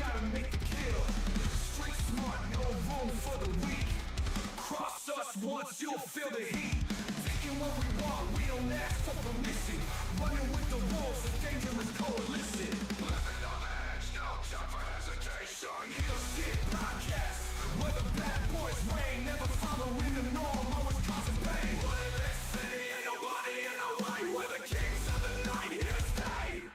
gotta make the kill. Street smart, no room for the weak. Cross us once, you'll feel the heat. Taking what we want, we don't ask for permission. Running with the wolves, a dangerous coalition. Living on the edge, no time for hesitation. Heel Shit Podcast, where the bad boys reign. Never following the norm, always causing pain. But in this city, ain't nobody in the way. We're the kings of the night, here to stay.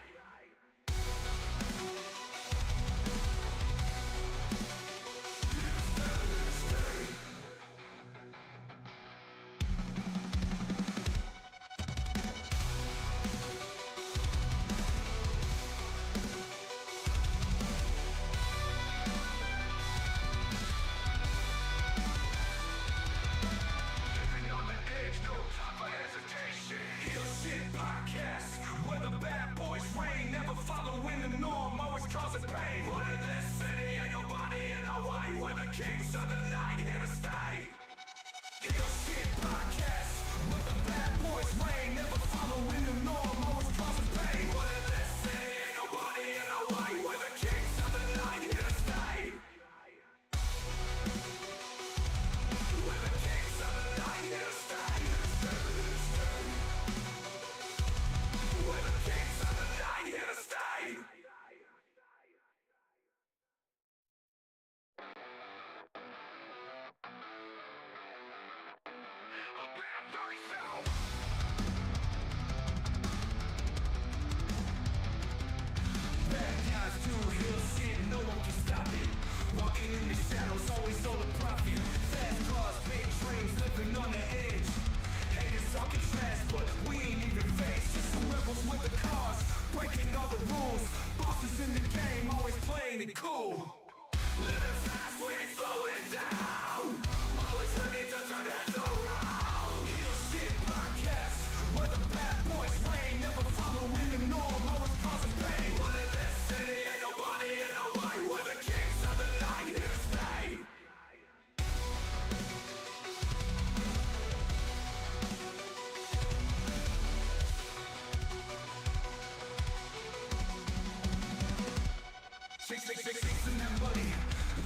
Chasing that money,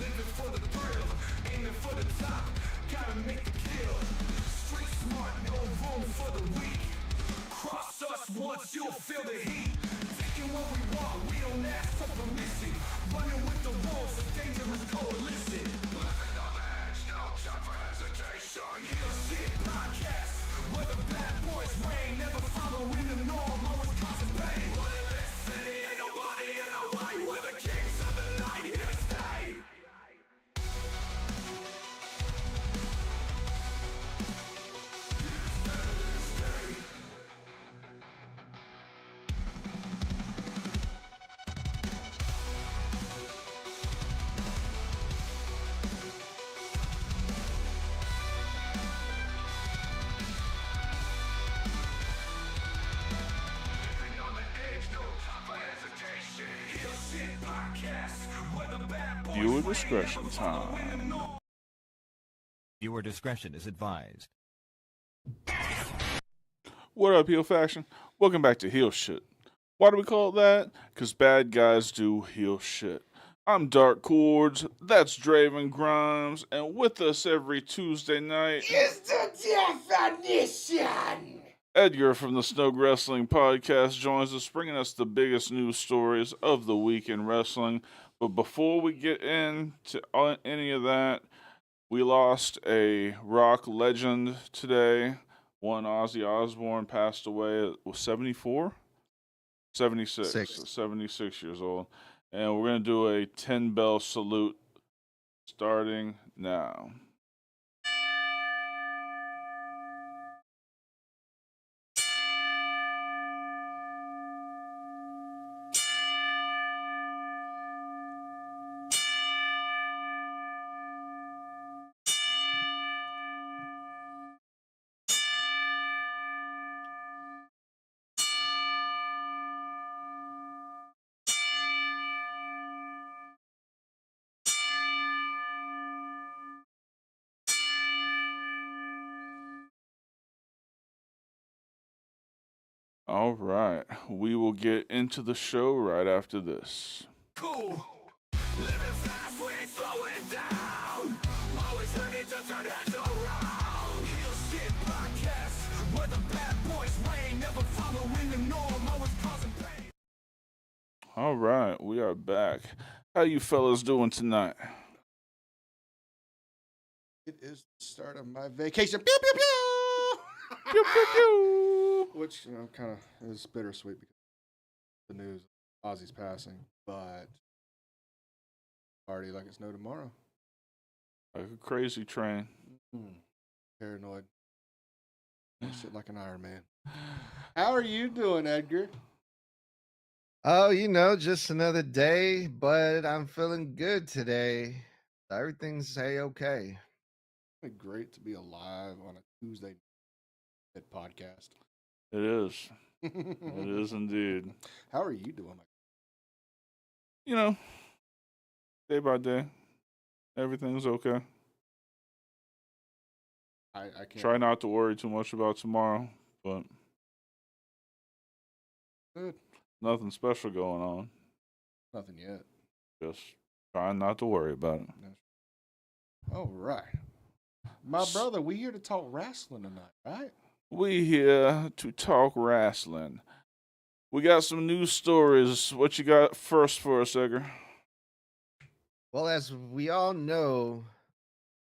living for the thrill, aiming for the top, gotta make the kill. Street smart, no room for the weak. Cross us once, you'll feel the heat. Taking what we want, we don't ask for permission. Running with the wolves, a dangerous coalition. Living on the edge, no time for hesitation. Heel Shit Podcast, where the bad boys reign. Never following the norm, always causing pain. But in this city, ain't nobody in the way. We're the kings of the night, here to stay. Viewer discretion time. Viewer discretion is advised. What up, heel faction? Welcome back to Heel Shit. Why do we call it that? Because bad guys do heel shit. I'm Dark Cordz, that's Draven Grimes, and with us every Tuesday night is the definition! Edgar from the Snog Wrestling Podcast joins us, bringing us the biggest news stories of the week in wrestling. But before we get into any of that, we lost a rock legend today. One Ozzy Osbourne passed away at 74? 76. 76 years old. And we're going to do a 10-bell salute starting now. All right, we will get into the show right after this. Cool. Living fast, we ain't slowing down. Always ready to turn heads around. Heel Shit Podcast, where the bad boys reign. Never following the norm, always causing pain. All right, we are back. How you fellas doing tonight? It is the start of my vacation. Pew, pew, pew! Pew, pew, pew. Which, kind of is bittersweet because of the news of Ozzy's passing, but party like it's no tomorrow. Like a crazy train. Paranoid. Shit like an Iron Man. How are you doing, Edgar? Oh, just another day, but I'm feeling good today. Everything's okay. It's great to be alive on a Tuesday night podcast. It is. It is indeed. How are you doing? Day by day, everything's okay. I can't. Try not to worry too much about tomorrow, but Good. nothing special going on. Nothing yet. Just trying not to worry about it. All right. My brother, we here to talk wrestling tonight, right? We here to talk wrestling. We got some news stories. What you got first for us, Edgar? Well, as we all know,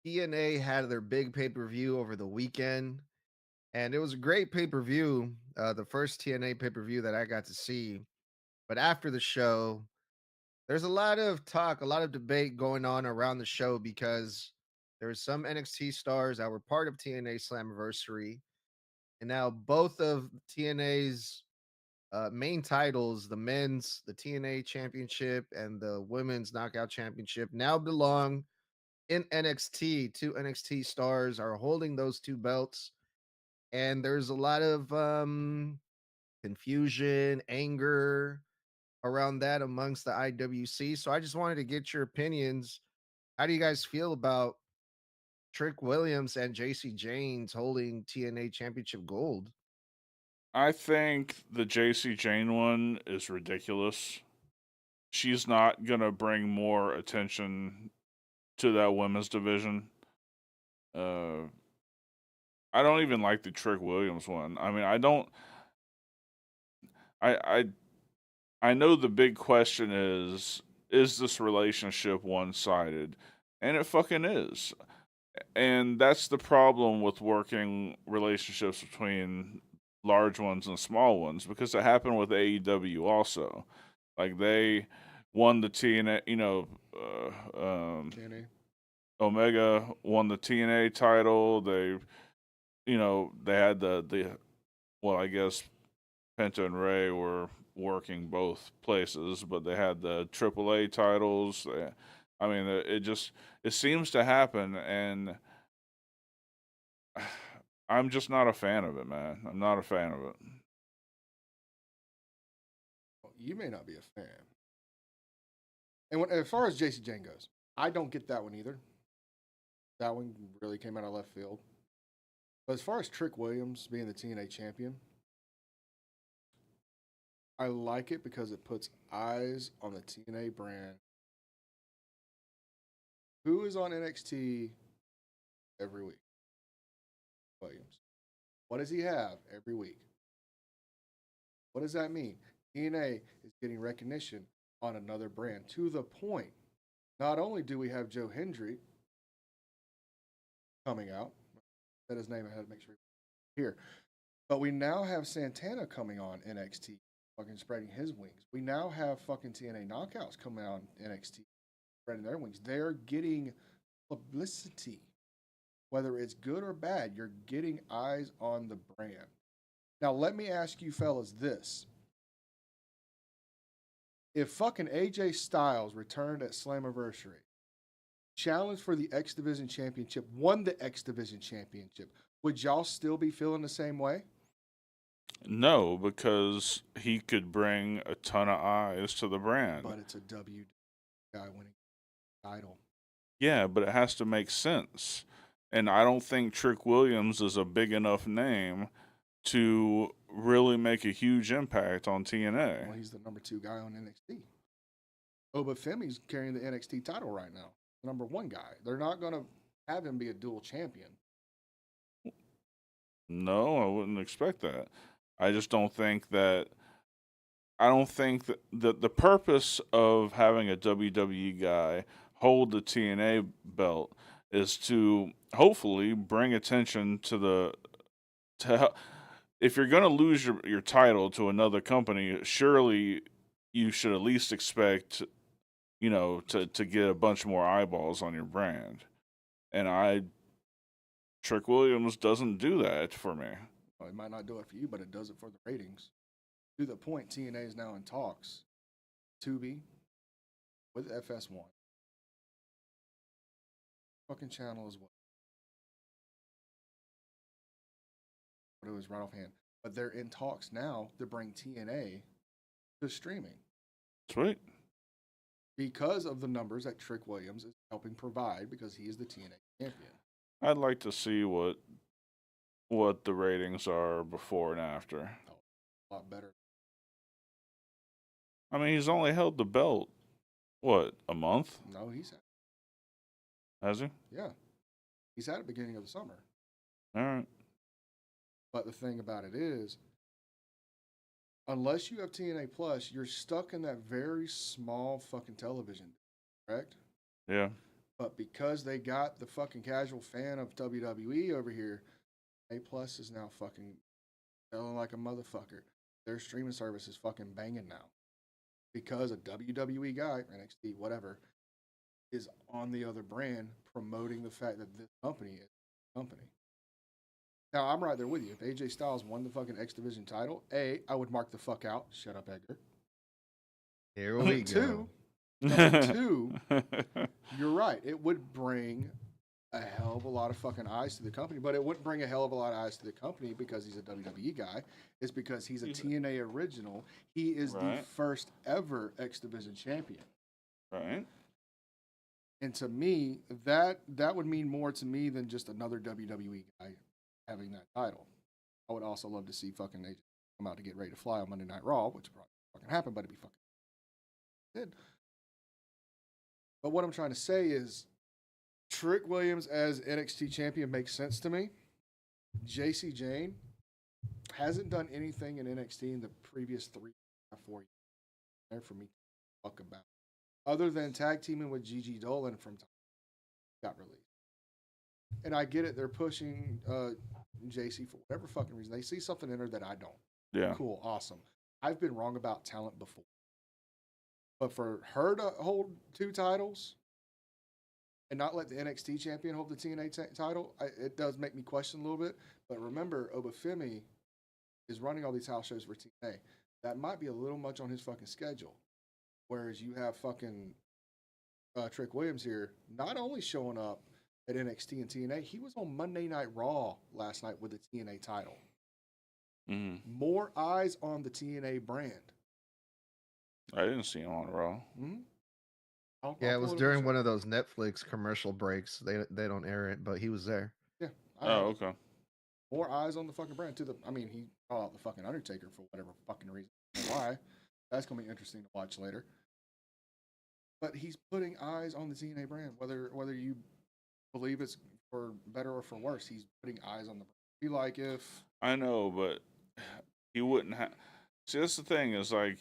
TNA had their big pay-per-view over the weekend, and it was a great pay-per-view, the first TNA pay-per-view that I got to see. But after the show, there's a lot of talk, a lot of debate going on around the show because there's some NXT stars that were part of TNA Slammiversary, and now both of TNA's main titles, the the TNA Championship and the Women's Knockout Championship, now belong in NXT. Two NXT stars are holding those two belts, and there's a lot of confusion, anger around that amongst the IWC. So I just wanted to get your opinions. How do you guys feel about Trick Williams and JC James holding TNA Championship gold? I think the JC Jane one is ridiculous. She's not going to bring more attention to that women's division. I don't even like the Trick Williams one. I mean, I don't. I know the big question is this relationship one-sided? And it fucking is. And that's the problem with working relationships between large ones and small ones, because it happened with AEW also. Like, they won the TNA, TNA. Omega won the TNA title. They had the well, I guess Penta and Ray were working both places, but they had the AAA titles. I mean, it seems to happen, and I'm just not a fan of it, man. I'm not a fan of it. You may not be a fan. And as far as JC Jane goes, I don't get that one either. That one really came out of left field. But as far as Trick Williams being the TNA champion, I like it because it puts eyes on the TNA brand. Who is on NXT every week? Williams. What does he have every week? What does that mean? TNA is getting recognition on another brand, to the point. Not only do we have Joe Hendry coming out, said his name, I had to make sure here, but we now have Santana coming on NXT, fucking spreading his wings. We now have fucking TNA Knockouts coming on NXT, spreading their wings. They're getting publicity. Whether it's good or bad, you're getting eyes on the brand. Now, let me ask you fellas this. If fucking AJ Styles returned at Slammiversary, challenged for the X Division Championship, won the X Division Championship, would y'all still be feeling the same way? No, because he could bring a ton of eyes to the brand. But it's a W guy winning title. Yeah, but it has to make sense. And I don't think Trick Williams is a big enough name to really make a huge impact on TNA. Well, he's the number 2 guy on NXT. Obafemi's carrying the NXT title right now, number one guy. They're not gonna have him be a dual champion. No, I wouldn't expect that. I just don't think that. I don't think that the purpose of having a WWE guy hold the TNA belt is to hopefully bring attention to if you're going to lose your title to another company, surely you should at least expect, to get a bunch more eyeballs on your brand. And Trick Williams doesn't do that for me. Well, it might not do it for you, but it does it for the ratings. To the point, TNA is now in talks. Tubi with FS1. Fucking channel as well. But it was right offhand. But they're in talks now to bring TNA to streaming Sweet. because of the numbers that Trick Williams is helping provide because he is the TNA champion. I'd like to see what the ratings are before and after. A lot better. I mean, he's only held the belt, what, a month? No, he's Has he? yeah. He's at the beginning of the summer. All right. But the thing about it is, unless you have TNA Plus, you're stuck in that very small fucking television, correct? Yeah. But because they got the fucking casual fan of WWE over here, A Plus is now fucking selling like a motherfucker. Their streaming service is fucking banging now. Because a WWE guy, NXT, whatever, is on the other brand promoting the fact that this company is a company. Now, I'm right there with you. If AJ Styles won the fucking X Division title, I would mark the fuck out. Shut up, Edgar. Here we Two, go. number two, you're right. It would bring a hell of a lot of fucking eyes to the company, but it wouldn't bring a hell of a lot of eyes to the company because he's a WWE guy. It's because he's a TNA original. He is the first ever X Division champion. Right. And to me, that would mean more to me than just another WWE guy having that title. I would also love to see fucking AJ come out to get ready to fly on Monday Night Raw, which would probably fucking happen, but it'd be fucking good. But what I'm trying to say is Trick Williams as NXT champion makes sense to me. JC Jane hasn't done anything in NXT in the previous 3 or 4 years. There for me to talk about. Other than tag teaming with Gigi Dolan from time got released. And I get it, they're pushing JC for whatever fucking reason. They see something in her that I don't. Yeah. Cool, awesome. I've been wrong about talent before. But for her to hold 2 titles and not let the NXT champion hold the TNA title, it does make me question a little bit. But remember, Obafemi is running all these house shows for TNA. That might be a little much on his fucking schedule. Whereas you have fucking Trick Williams here, not only showing up at NXT and TNA, he was on Monday Night Raw last night with the TNA title. Mm-hmm. More eyes on the TNA brand. I didn't see him on Raw. Mm-hmm. Yeah, it was during one of those Netflix commercial breaks. They don't air it, but he was there. Yeah. Oh, okay. More eyes on the fucking brand. He called out the fucking Undertaker for whatever fucking reason. I don't know why? That's gonna be interesting to watch later. But he's putting eyes on the TNA brand, whether you believe it's for better or for worse. He's putting eyes on the brand. Be like if I know, but he wouldn't have. See, that's the thing is like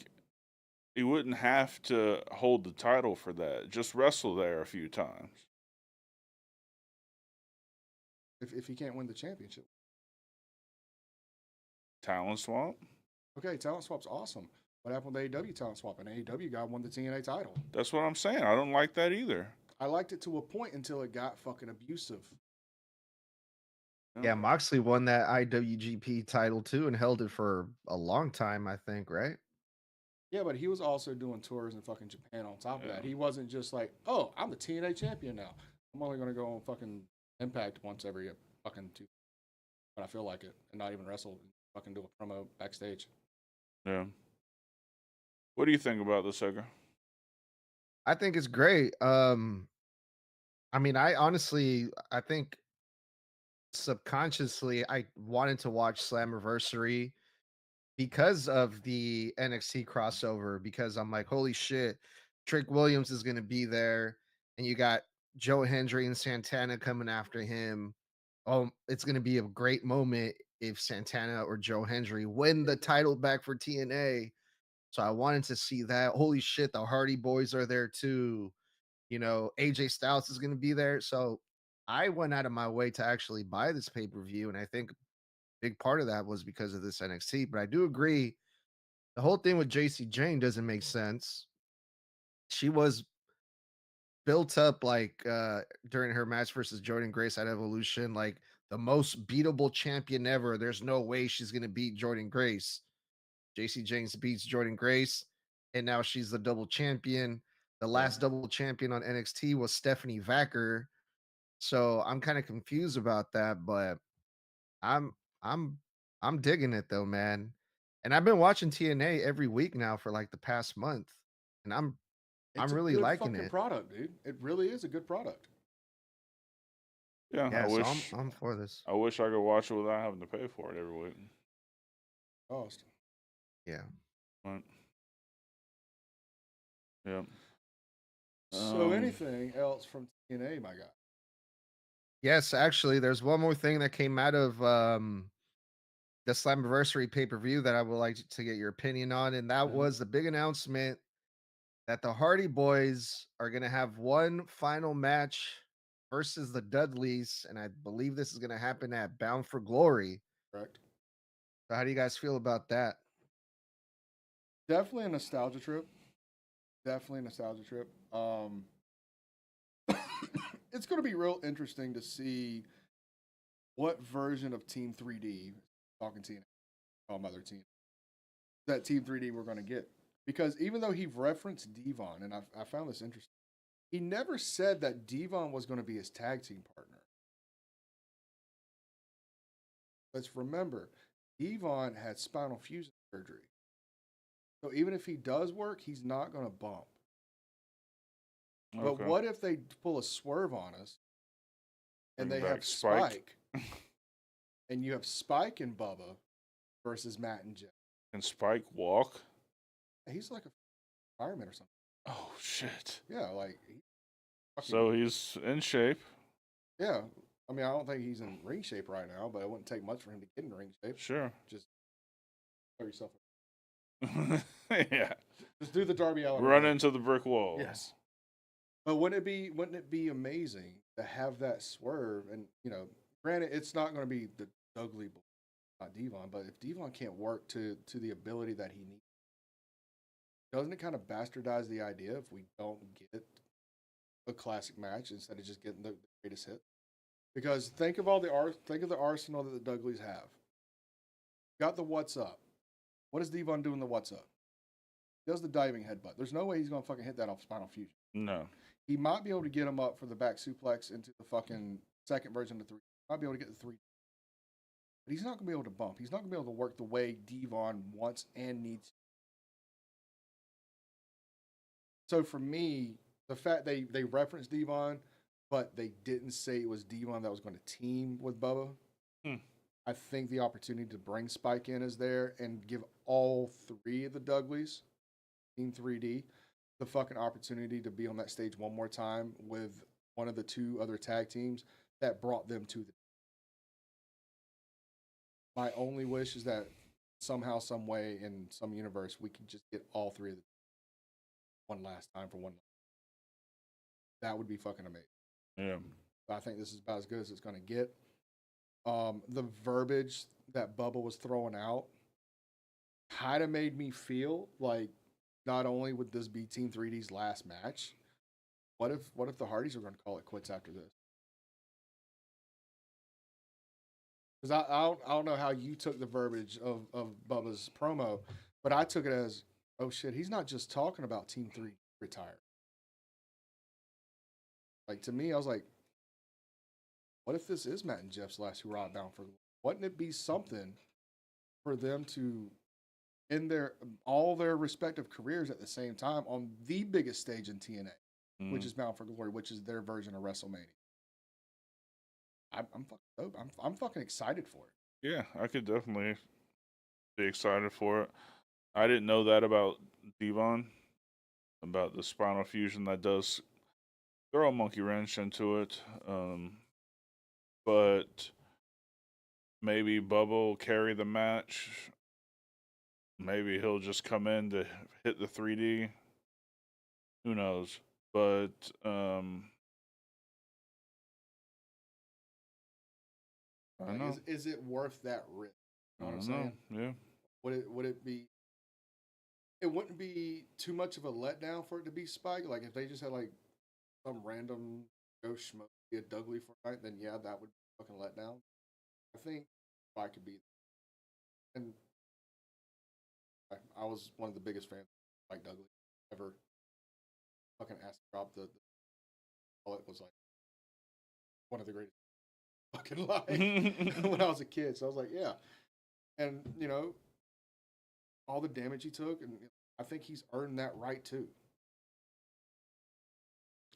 he wouldn't have to hold the title for that. Just wrestle there a few times. if he can't win the championship. Talent swap. Okay, talent swap's awesome. What happened with AEW talent swap? An AEW guy won the TNA title. That's what I'm saying. I don't like that either. I liked it to a point until it got fucking abusive. Yeah, Moxley won that IWGP title too and held it for a long time, I think, right? Yeah, but he was also doing tours in fucking Japan on top of that. He wasn't just like, oh, I'm the TNA champion now. I'm only going to go on fucking Impact once every fucking 2. But I feel like it. And not even wrestle. Fucking do a promo backstage. Yeah. What do you think about this, Edgar? I think it's great. I mean, I think subconsciously I wanted to watch Slammiversary because of the NXT crossover, because I'm like, holy shit, Trick Williams is going to be there, and you got Joe Hendry and Santana coming after him. Oh, it's going to be a great moment if Santana or Joe Hendry win the title back for TNA. So I wanted to see that. Holy shit, the Hardy Boys are there too. AJ Styles is going to be there. So I went out of my way to actually buy this pay-per-view, and I think a big part of that was because of this NXT. But I do agree, the whole thing with JC Jane doesn't make sense. She was built up like during her match versus Jordan Grace at Evolution, like the most beatable champion ever. There's no way she's gonna beat Jordan Grace. JC James beats Jordan Grace, and now she's the double champion. The last double champion on NXT was Stephanie Vacker. So I'm kind of confused about that, but I'm I'm I'm digging it though, man. And I've been watching TNA every week now for like the past month, and I'm It's a really good liking fucking it. product, dude. It really is a good product. Yeah, Yeah, so I'm for this. I wish I could watch it without having to pay for it every week. Cost. Yeah. Right. Yeah. So anything else from TNA, my guy? Yes, actually, there's one more thing that came out of the Slammiversary pay-per-view that I would like to get your opinion on, and that was the big announcement that the Hardy Boys are going to have one final match versus the Dudleys, and I believe this is going to happen at Bound for Glory. Correct. So how do you guys feel about that? Definitely a nostalgia trip. Definitely a nostalgia trip. It's going to be real interesting to see what version of Team 3D, talking TNA, talking about their team, that Team 3D we're going to get. Because even though he referenced Devon, and I found this interesting, he never said that Devon was going to be his tag team partner. Let's remember, Devon had spinal fusion surgery. So even if he does work, he's not going to bump. But what if they pull a swerve on us and Bring they back have Spike. and you have Spike and Bubba versus Matt and Jeff? Can Spike walk? He's like a fireman or something. Oh shit! Yeah, like So he's in shape. yeah. I mean, I don't think he's in ring shape right now, but it wouldn't take much for him to get in ring shape. Sure. Just throw yourself. Yeah. Just do the Darby Allin. Run into the brick wall. Yes. But wouldn't it be amazing to have that swerve? And granted, it's not going to be the Dudley, not Devon, but if Devon can't work to the ability that he needs, doesn't it kind of bastardize the idea if we don't get a classic match instead of just getting the greatest hit? Because think of the arsenal that the Dudleys have. Got the what's up. What does Devon do in the what's up? He does the diving headbutt. There's no way he's going to fucking hit that off spinal fusion. No. He might be able to get him up for the back suplex into the fucking second version of the 3. Might be able to get the 3. But he's not going to be able to bump. He's not going to be able to work the way Devon wants and needs. So for me, the fact they referenced Devon, but they didn't say it was Devon that was going to team with Bubba. I think the opportunity to bring Spike in is there and give all 3 of the Dudleys, Team 3D, the fucking opportunity to be on that stage one more time with one of the 2 other tag teams that brought them to the. My only wish is that somehow, some way, in some universe, we can just get all 3 of them one last time for one. That would be fucking amazing. Yeah. But I think this is about as good as it's going to get. The verbiage that Bubba was throwing out kind of made me feel like not only would this be Team 3D's last match, what if the Hardys are going to call it quits after this? Because I don't know how you took the verbiage of Bubba's promo, but I took it as, oh shit, he's not just talking about Team 3 retire. Like, to me, I was like, what if this is Matt and Jeff's last hurrah bound for? Wouldn't it be something for them to end all their respective careers at the same time on the biggest stage in TNA, which is Bound for Glory, which is their version of WrestleMania? I'm fucking dope. I'm fucking excited for it. Yeah, I could definitely be excited for it. I didn't know that about Devon. about the spinal fusion that does throw a monkey wrench into it. But maybe Bubba will carry the match. Maybe he'll just come in to hit the 3D. Who knows? But I don't know. Is it worth that risk? You know I what I'm don't know. saying? Yeah. Would it be? It wouldn't be too much of a letdown for it to be Spike. Like if they just had like some random Joe Schmo be a Dudley for a night, then yeah, that would be a fucking letdown. I think Spike could be, and I was one of the biggest fans of Spike Dudley ever. Fucking ass drop all it was like one of the greatest fucking life when I was a kid. So I was like, yeah, and you know all the damage he took, and I think he's earned that right too.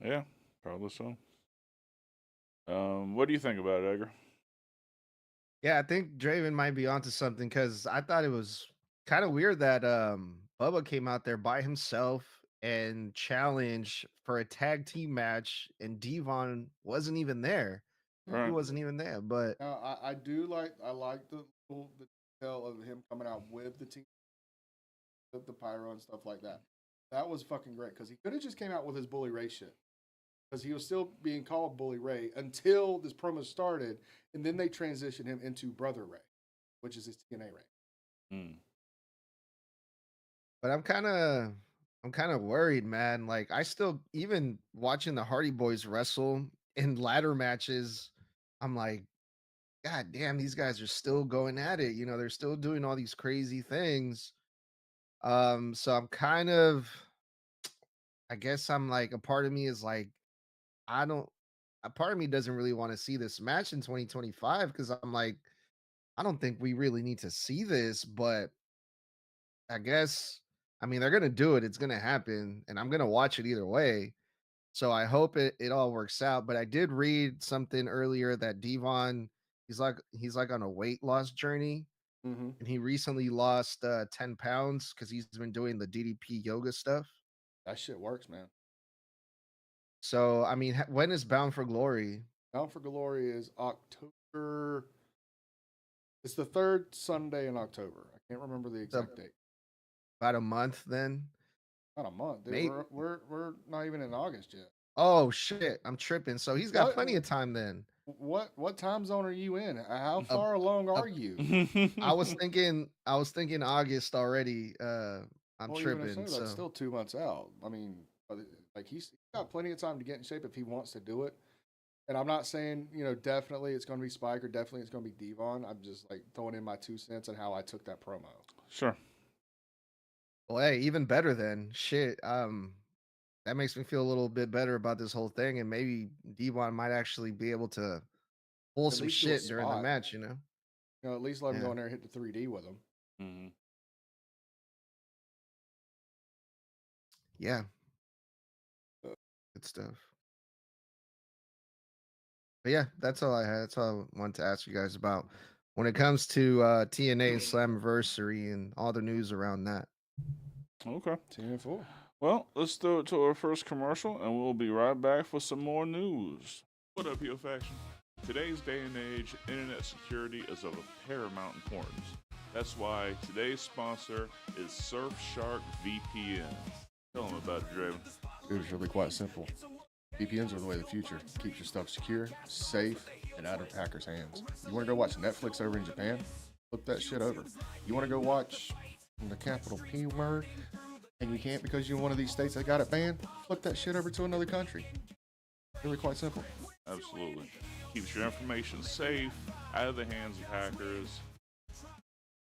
Yeah, probably so. What do you think about it, Edgar? Yeah, I think Draven might be onto something because I thought it was kind of weird that Bubba came out there by himself and challenged for a tag team match, and Devon wasn't even there. He Right. wasn't even there, but Now, I like the detail of him coming out with the team, with the pyro and stuff like that. That was fucking great because he could have just came out with his Bully Ray shit because he was still being called Bully Ray until this promo started, and then they transitioned him into Brother Ray, which is his TNA Ray. but I'm kind of worried, man. Like I still even watching the Hardy Boys wrestle in ladder matches, I'm like, God damn, these guys are still going at it. You know, they're still doing all these crazy things. So I'm kind of, I guess I'm like, a part of me is like, I don't, a part of me doesn't really want to see this match in 2025 because I'm like, I don't think we really need to see this, but I guess, I mean, they're going to do it. It's going to happen and I'm going to watch it either way. So I hope it all works out. But I did read something earlier that Devon, he's like on a weight loss journey. Mm-hmm. And he recently lost 10 pounds because he's been doing the DDP yoga stuff. That shit works, man. So, I mean, when is Bound for Glory? Bound for Glory is October. It's the third Sunday in October. I can't remember the exact date. About a month then? Not a month. Dude. Maybe. We're not even in August yet. Oh, shit. I'm tripping. So he's got plenty of time then. What time zone are you in? How far along are you? I was thinking August already. I'm tripping. Even so, that's still 2 months out. I mean, like he's got plenty of time to get in shape if he wants to do it. And I'm not saying, you know, definitely it's going to be Spike or definitely it's going to be Devon. I'm just like throwing in my 2 cents on how I took that promo. Sure. Well, hey, even better then. Shit. That makes me feel a little bit better about this whole thing, and maybe Devon might actually be able to pull some shit during the match, you know? You know, at least let him go in there and hit the 3D with him. Mm-hmm. Yeah. Good stuff. But yeah, that's all I had. That's all I wanted to ask you guys about when it comes to TNA and Slammiversary and all the news around that. Okay. 10-4. Well, let's throw it to our first commercial, and we'll be right back for some more news. What up, Heel Faction? Today's day and age, internet security is of paramount importance. That's why today's sponsor is Surfshark VPN. Tell them about it, Draven. Dude, it's really quite simple. VPNs are the way of the future. Keeps your stuff secure, safe, and out of hackers' hands. You want to go watch Netflix over in Japan? Flip that shit over. You want to go watch the capital P word? And you can't because you're in one of these states that got it banned? Flip that shit over to another country. Really quite simple. Absolutely. Keeps your information safe, out of the hands of hackers.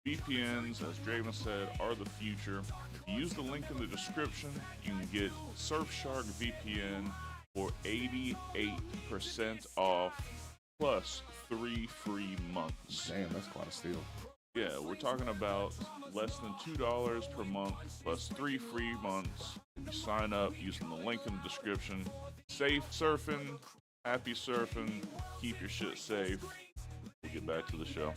VPNs, as Draven said, are the future. If you use the link in the description, you can get Surfshark VPN for 88% off plus 3 free months. Damn, that's quite a steal. Yeah, we're talking about less than $2 per month plus 3 free months. You sign up using the link in the description. Safe surfing, happy surfing, keep your shit safe. We'll get back to the show.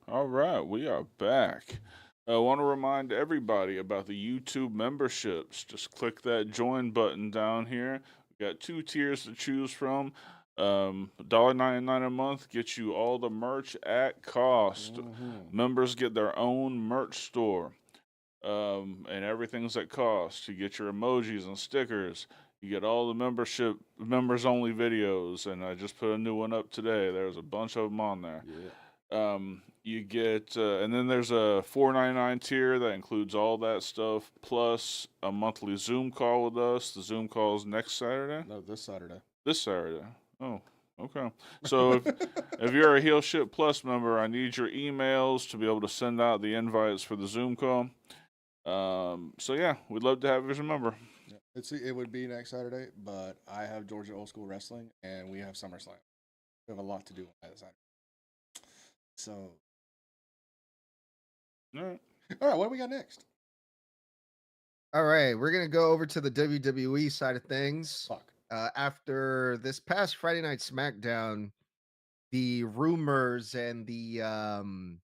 All right, we are back. I want to remind everybody about the YouTube memberships. Just click that join button down here. We got 2 tiers to choose from. $1.99 a month gets you all the merch at cost. Members get their own merch store. And everything's at cost. You get your emojis and stickers. You get all the members only videos, and I just put a new one up today. There's a bunch of them on there. Yeah. You get, and then there's a $4.99 tier that includes all that stuff, plus a monthly Zoom call with us. The Zoom call is next Saturday. No, this Saturday. This Saturday. Oh, okay. So if you're a Heel Shit Plus member, I need your emails to be able to send out the invites for the Zoom call. So yeah, we'd love to have you as a member. Yeah. It would be next Saturday, but I have Georgia Old School Wrestling, and we have SummerSlam. We have a lot to do on that Saturday. So, All right. what do we got next? All right, we're gonna go over to the WWE side of things. Fuck. After this past Friday night SmackDown, the rumors and the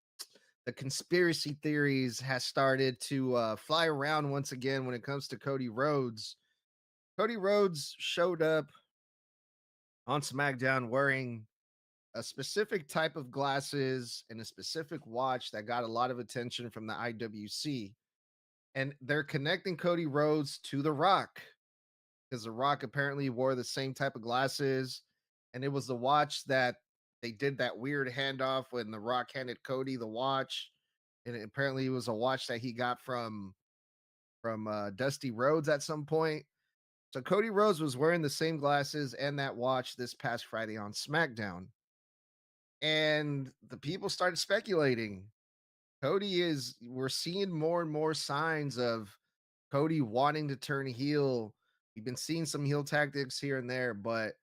conspiracy theories has started to fly around once again when it comes to Cody Rhodes. Cody Rhodes showed up on SmackDown wearing a specific type of glasses and a specific watch that got a lot of attention from the IWC. And they're connecting Cody Rhodes to The Rock because The Rock apparently wore the same type of glasses. And it was the watch that they did that weird handoff when The Rock handed Cody the watch. And apparently it was a watch that he got from Dusty Rhodes at some point. So Cody Rhodes was wearing the same glasses and that watch this past Friday on SmackDown. And the people started speculating. We're seeing more and more signs of Cody wanting to turn heel. We've been seeing some heel tactics here and there, but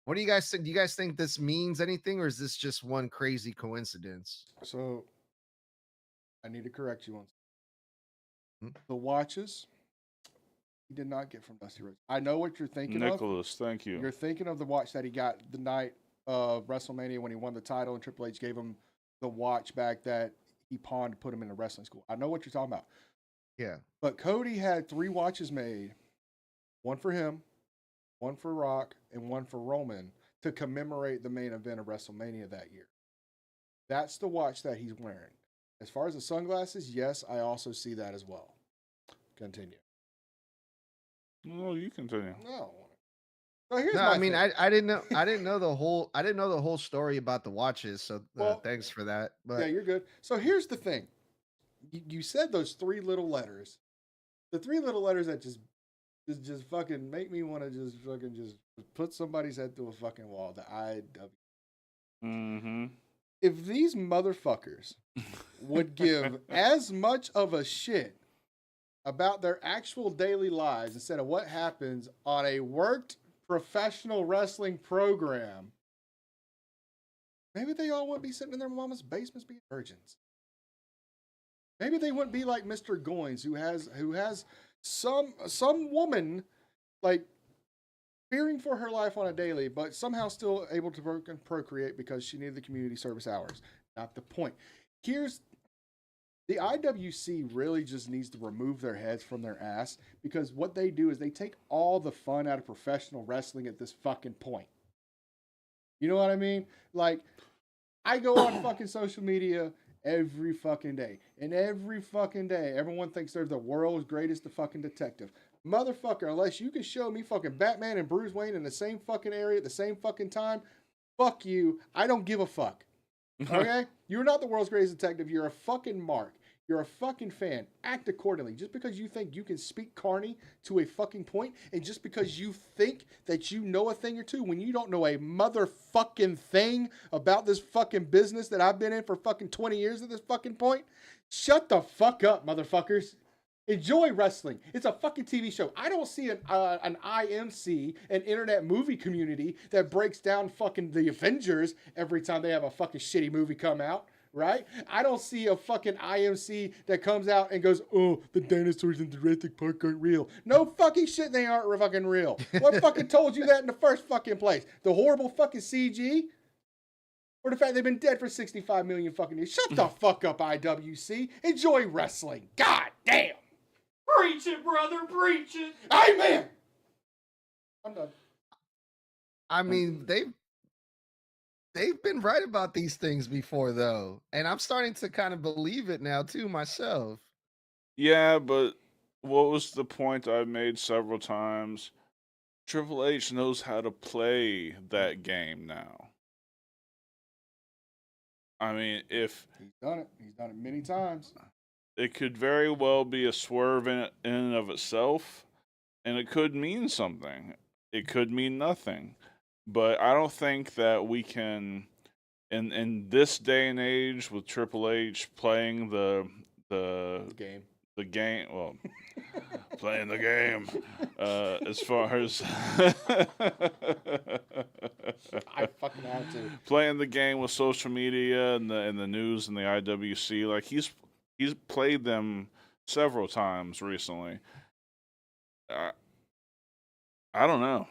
what do you guys think? Do you guys think this means anything, or is this just one crazy coincidence? So, I need to correct you on Hmm? the watches. He did not get from Dusty Rhodes. I know what you're thinking Nicholas, thank of. you. You're thinking of the watch that he got the night of WrestleMania when he won the title, and Triple H gave him the watch back that he pawned to put him in a wrestling school. I know what you're talking about. Yeah. But Cody had 3 watches made, one for him, one for Rock, and one for Roman to commemorate the main event of WrestleMania that year. That's the watch that he's wearing. As far as the sunglasses, yes, I also see that as well. Continue. No, you continue. No. So here's No, my I mean, thing. I didn't know the whole story about the watches. So Well, thanks for that. But yeah, you're good. So here's the thing. You said those 3 little letters. The 3 little letters that just fucking make me want to just put somebody's head through a fucking wall. The IW. Mm-hmm. If these motherfuckers would give as much of a shit about their actual daily lives instead of what happens on a worked professional wrestling program, maybe they all wouldn't be sitting in their mama's basements being virgins. Maybe they wouldn't be like Mr. Goins, who has some woman like fearing for her life on a daily, but somehow still able to work and procreate because she needed the community service hours. Not the point. Here's the IWC really just needs to remove their heads from their ass, because what they do is they take all the fun out of professional wrestling at this fucking point. You know what I mean? Like, I go on fucking social media every fucking day. And every fucking day, everyone thinks they're the world's greatest fucking detective. Motherfucker, unless you can show me fucking Batman and Bruce Wayne in the same fucking area at the same fucking time, fuck you. I don't give a fuck. Okay? You're not the world's greatest detective. You're a fucking mark. You're a fucking fan. Act accordingly. Just because you think you can speak carny to a fucking point, and just because you think that you know a thing or two when you don't know a motherfucking thing about this fucking business that I've been in for fucking 20 years at this fucking point, shut the fuck up, motherfuckers. Enjoy wrestling. It's a fucking TV show. I don't see an IMC, an internet movie community that breaks down fucking the Avengers every time they have a fucking shitty movie come out, right? I don't see a fucking IMC that comes out and goes, oh, the dinosaurs in Jurassic Park aren't real. No fucking shit, they aren't fucking real. What fucking told you that in the first fucking place? The horrible fucking CG? Or the fact they've been dead for 65 million fucking years. Shut the fuck up, IWC. Enjoy wrestling. God damn. Preach it, brother, preach it. Amen. I'm done. I mean, they've been right about these things before, though, and I'm starting to kind of believe it now too myself. Yeah, but what was the point I made several times? Triple H knows how to play that game now. I mean, if He's done it. He's done it many times. it could very well be a swerve in and of itself, and it could mean something. It could mean nothing. But I don't think that we can, in this day and age, with Triple H playing the Game. well, playing the game, as far as I fucking have to. playing the game with social media and the news and the IWC, like he's played them several times recently. I don't know.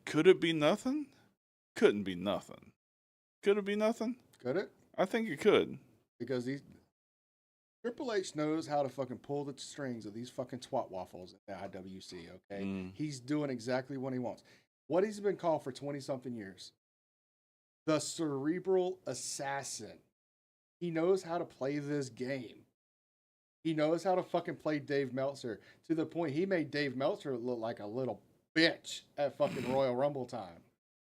Could it be nothing? Couldn't be nothing. Could it be nothing? Could it? I think it could. Because Triple H knows how to fucking pull the strings of these fucking twat waffles at the IWC, okay? He's doing exactly what he wants. What he's been called for 20-something years. The cerebral assassin. He knows how to play this game. He knows how to fucking play Dave Meltzer to the point he made Dave Meltzer look like a little bitch at fucking Royal Rumble time.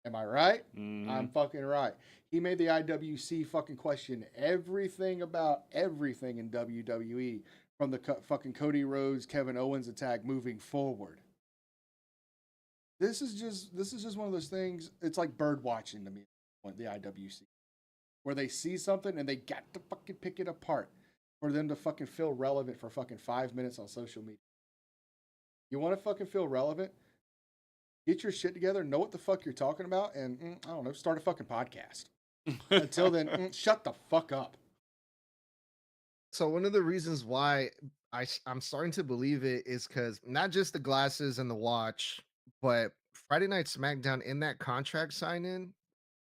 Am I right? I'm fucking right. He made the IWC fucking question everything about everything in WWE from the fucking Cody Rhodes, Kevin Owens attack moving forward. This is just one of those things. It's like bird watching to me, the IWC, where they see something and they got to fucking pick it apart for them to fucking feel relevant for fucking 5 minutes on social media. You want to fucking feel relevant? Get your shit together, know what the fuck you're talking about, and I don't know, start a fucking podcast. Until then, shut the fuck up. So one of the reasons why I'm starting to believe it is because not just the glasses and the watch, but Friday Night SmackDown in that contract sign-in,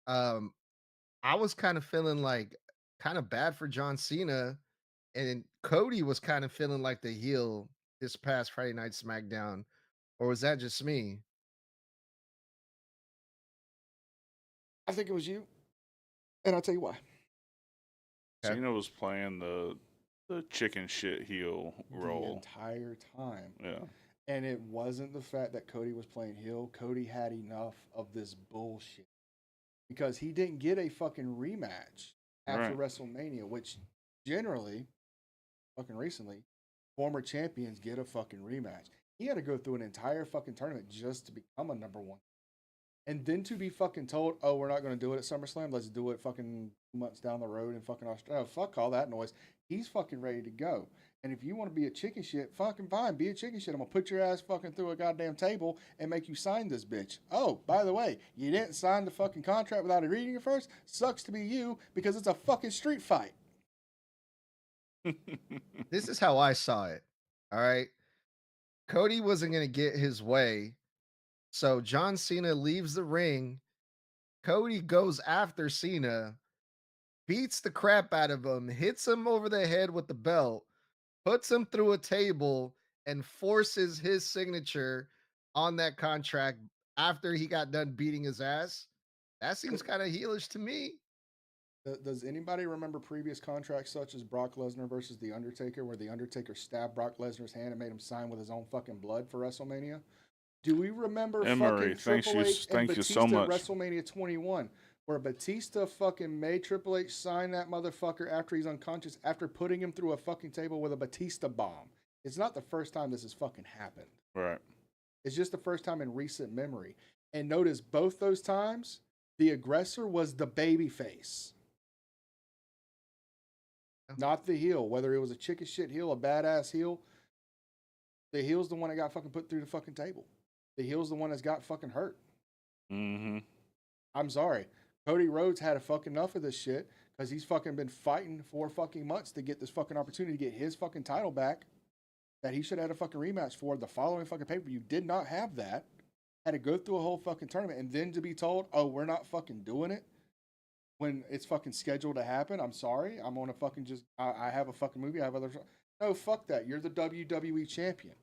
I was kind of feeling like kind of bad for John Cena, and Cody was kind of feeling like the heel this past Friday Night SmackDown, or was that just me? I think it was you. And I'll tell you why. Okay. Cena was playing the chicken shit heel role The entire time. Yeah. And it wasn't the fact that Cody was playing heel. Cody had enough of this bullshit. Because he didn't get a fucking rematch after WrestleMania, which generally, fucking recently, former champions get a fucking rematch. He had to go through an entire fucking tournament just to become a number one. And then to be fucking told, oh, we're not going to do it at SummerSlam. Let's do it fucking 2 months down the road in fucking Australia. Oh, fuck all that noise. He's fucking ready to go. And if you want to be a chicken shit, fucking fine. Be a chicken shit. I'm going to put your ass fucking through a goddamn table and make you sign this bitch. Oh, by the way, you didn't sign the fucking contract without reading it first? Sucks to be you because it's a fucking street fight. This is how I saw it. All right. Cody wasn't going to get his way. So John Cena leaves the ring. Cody goes after Cena, beats the crap out of him, hits him over the head with the belt, puts him through a table, and forces his signature on that contract after he got done beating his ass. That seems kind of heelish to me. Does anybody remember previous contracts such as Brock Lesnar versus The Undertaker, where The Undertaker stabbed Brock Lesnar's hand and made him sign with his own fucking blood for WrestleMania? Do we remember Emery, fucking Triple H and thank you Batista so much. WrestleMania 21, where Batista fucking made Triple H sign that motherfucker after he's unconscious, after putting him through a fucking table with a Batista bomb? It's not the first time this has fucking happened. Right. It's just the first time in recent memory. And notice both those times, the aggressor was the baby face. Not the heel, whether it was a chicken shit heel, a badass heel. The heel's the one that got fucking put through the fucking table. The heel's the one that's got fucking hurt. Mm-hmm. I'm sorry. Cody Rhodes had a fucking enough of this shit because he's fucking been fighting for fucking months to get this fucking opportunity to get his fucking title back that he should have had a fucking rematch for the following fucking pay-per-view. Did not have that. had to go through a whole fucking tournament, and then to be told, oh, we're not fucking doing it when it's fucking scheduled to happen. I'm sorry. I'm on a fucking I have a fucking movie. I have other. No, fuck that. You're the WWE champion.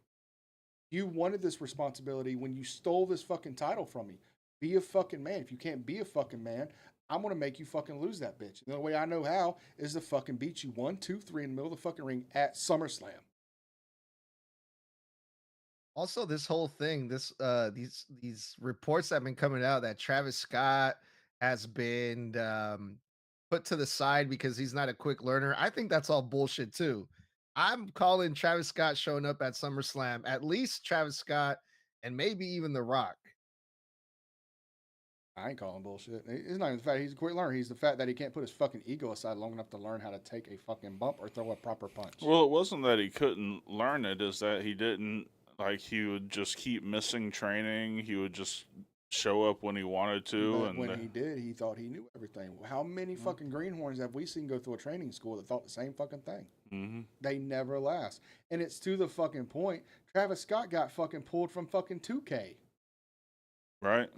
You wanted this responsibility when you stole this fucking title from me. Be a fucking man. If you can't be a fucking man, I'm gonna make you fucking lose that bitch. The only way I know how is to fucking beat you 1, 2, 3 in the middle of the fucking ring at SummerSlam. Also, this whole thing, these reports that have been coming out that Travis Scott has been put to the side because he's not a quick learner. I think that's all bullshit too. I'm calling Travis Scott showing up at SummerSlam, at least Travis Scott, and maybe even The Rock. I ain't calling bullshit. It's not even the fact he's a quick learner. He's the fact that he can't put his fucking ego aside long enough to learn how to take a fucking bump or throw a proper punch. Well, it wasn't that he couldn't learn it, is that he didn't, like, he would just keep missing training. He would just show up when he wanted to. But and when he did, he thought he knew everything. How many fucking greenhorns have we seen go through a training school that thought the same fucking thing? Mm-hmm. They never last. And it's to the fucking point. Travis Scott got fucking pulled from fucking 2K. Right?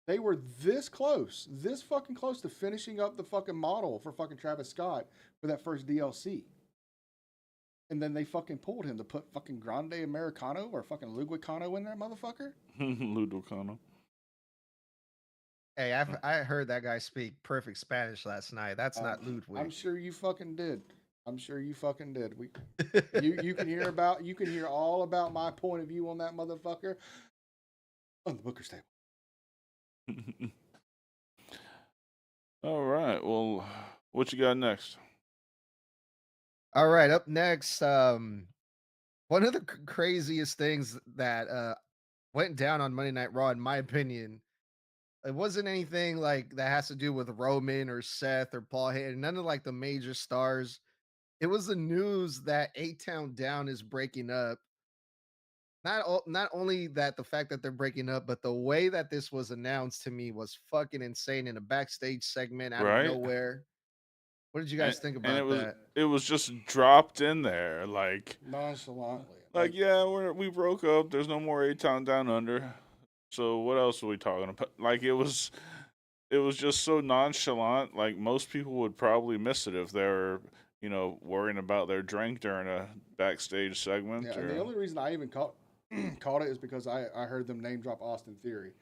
They were this fucking close to finishing up the fucking model for fucking Travis Scott for that first DLC. And then they fucking pulled him to put fucking Grande Americano or fucking Luguicano in there, motherfucker. Ludocano. Hey, I heard that guy speak perfect Spanish last night. That's not Ludwig. I'm sure you fucking did. You can hear all about my point of view on that motherfucker on the Booker's table. All right. Well, what you got next? All right, up next, one of the craziest things that went down on Monday Night Raw, in my opinion, it wasn't anything like that has to do with Roman or Seth or Paul Heyman, none of like the major stars. It was the news that A-Town Down is breaking up. Not only that, the fact that they're breaking up, but the way that this was announced to me was fucking insane in a backstage segment out Right. of nowhere. What did you guys think about that? It was just dropped in there, like Nonchalantly. yeah, we broke up. There's no more A-Town Down Under. So what else are we talking about? Like it was just so nonchalant. Like most people would probably miss it if they're worrying about their drink during a backstage segment. Yeah, and the only reason I even caught it is because I heard them name drop Austin Theory,